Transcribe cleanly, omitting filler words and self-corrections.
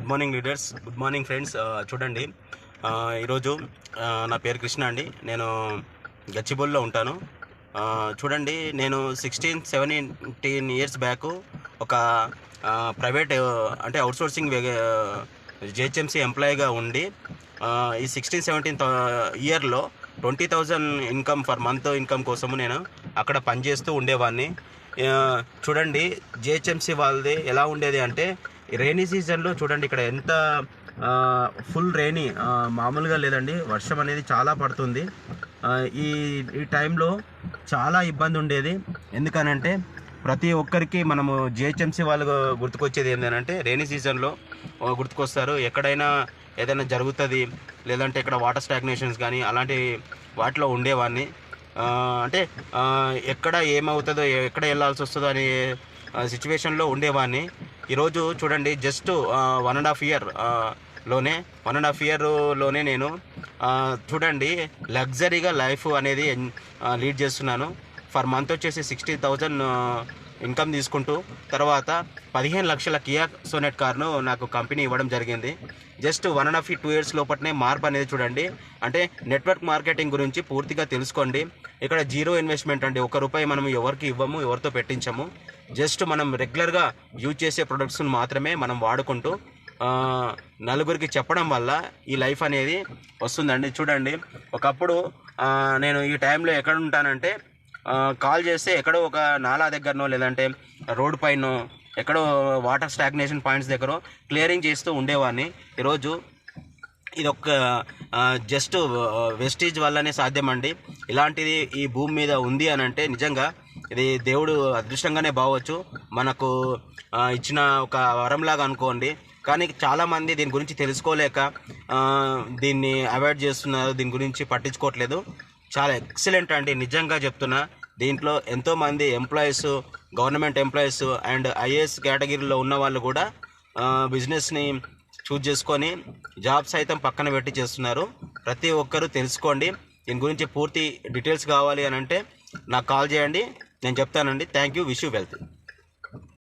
Good morning leaders, good morning friends. చూడండి, ఈరోజు నా పేరు కృష్ణ అండి. నేను గచ్చిబౌలిలో ఉంటాను. చూడండి, నేను 16-17 ఇయర్స్ బ్యాక్ ఒక ప్రైవేట్ అంటే అవుట్సోర్సింగ్ జిహెచ్ఎంసీ ఎంప్లాయీగా ఉండి ఈ 16-17 ఇయర్లో 20,000 ఇన్కమ్ ఫర్ మంత్ ఇన్కమ్ కోసము నేను అక్కడ పనిచేస్తూ ఉండేవాడిని. చూడండి, జిహెచ్ఎంసీ వాళ్ళది ఎలా ఉండేది అంటే, రైనీ సీజన్లో చూడండి ఇక్కడ ఎంత ఫుల్ రైనీ, మామూలుగా లేదండి, వర్షం అనేది చాలా పడుతుంది. ఈ టైంలో చాలా ఇబ్బంది ఉండేది. ఎందుకనంటే ప్రతి ఒక్కరికి మనము జిహెచ్ఎంసీ వాళ్ళు గుర్తుకొచ్చేది ఏంటంటే, రైనీ సీజన్లో గుర్తుకొస్తారు. ఎక్కడైనా ఏదైనా జరుగుతుంది, లేదంటే ఇక్కడ వాటర్ స్టాగ్నేషన్స్ కానీ అలాంటి వాటిలో ఉండేవాడిని. అంటే ఎక్కడ ఏమవుతుందో, ఎక్కడ వెళ్ళాల్సి వస్తుందో అనే సిచ్యువేషన్లో ఉండేవాడిని. ఈరోజు చూడండి, జస్ట్ 1.5 ఇయర్లోనే నేను చూడండి లగ్జరీగా లైఫ్ అనేది లీడ్ చేస్తున్నాను. ఫర్ మంత్ వచ్చేసి 60,000 ఇన్కమ్ తీసుకుంటూ, తర్వాత 15 లక్షల కియా సోనెట్ కార్ను నాకు కంపెనీ ఇవ్వడం జరిగింది. జస్ట్ 1.5-2 ఇయర్స్ లోపలనే మార్పు అనేది చూడండి. అంటే నెట్వర్క్ మార్కెటింగ్ గురించి పూర్తిగా తెలుసుకోండి. ఇక్కడ జీరో ఇన్వెస్ట్మెంట్ అండి. ₹1 మనం ఎవరికి ఇవ్వము, ఎవరితో పెట్టించము. జస్ట్ మనం రెగ్యులర్గా యూజ్ చేసే ప్రొడక్ట్స్ని మాత్రమే మనం వాడుకుంటూ నలుగురికి చెప్పడం వల్ల ఈ లైఫ్ అనేది వస్తుందండి. చూడండి, ఒకప్పుడు నేను ఈ టైంలో ఎక్కడ ఉంటానంటే, కాల్ చేస్తే ఎక్కడో ఒక నాలా దగ్గరనో, లేదంటే రోడ్ పైన ఎక్కడో వాటర్ స్టాగ్నేషన్ పాయింట్స్ దగ్గర క్లియరింగ్ చేస్తూ ఉండేవాడిని. ఈరోజు ఇది ఒక జస్ట్ వెస్టీజ్ వల్లనే సాధ్యమండి. ఇలాంటిది ఈ భూమి మీద ఉంది అని అంటే నిజంగా ఇది దేవుడు అదృష్టంగానే భావచ్చు, మనకు ఇచ్చిన ఒక వరంలాగా అనుకోండి. కానీ చాలామంది దీని గురించి తెలుసుకోలేక దీన్ని అవాయిడ్ చేస్తున్నారు, దీని గురించి పట్టించుకోవట్లేదు. చాలా ఎక్సలెంట్ అండి, నిజంగా చెప్తున్నా. దీంట్లో ఎంతోమంది employees, government employees and IAS కేటగిరీలో ఉన్న వాళ్ళు కూడా బిజినెస్ని చూజ్ చేసుకొని జాబ్ సైతం పక్కన పెట్టి చేస్తున్నారు. ప్రతి ఒక్కరూ తెలుసుకోండి. దీని గురించి పూర్తి డీటెయిల్స్ కావాలి అని అంటే నాకు కాల్ చేయండి, నేను చెప్తానండి. Thank you. Wish you wealth.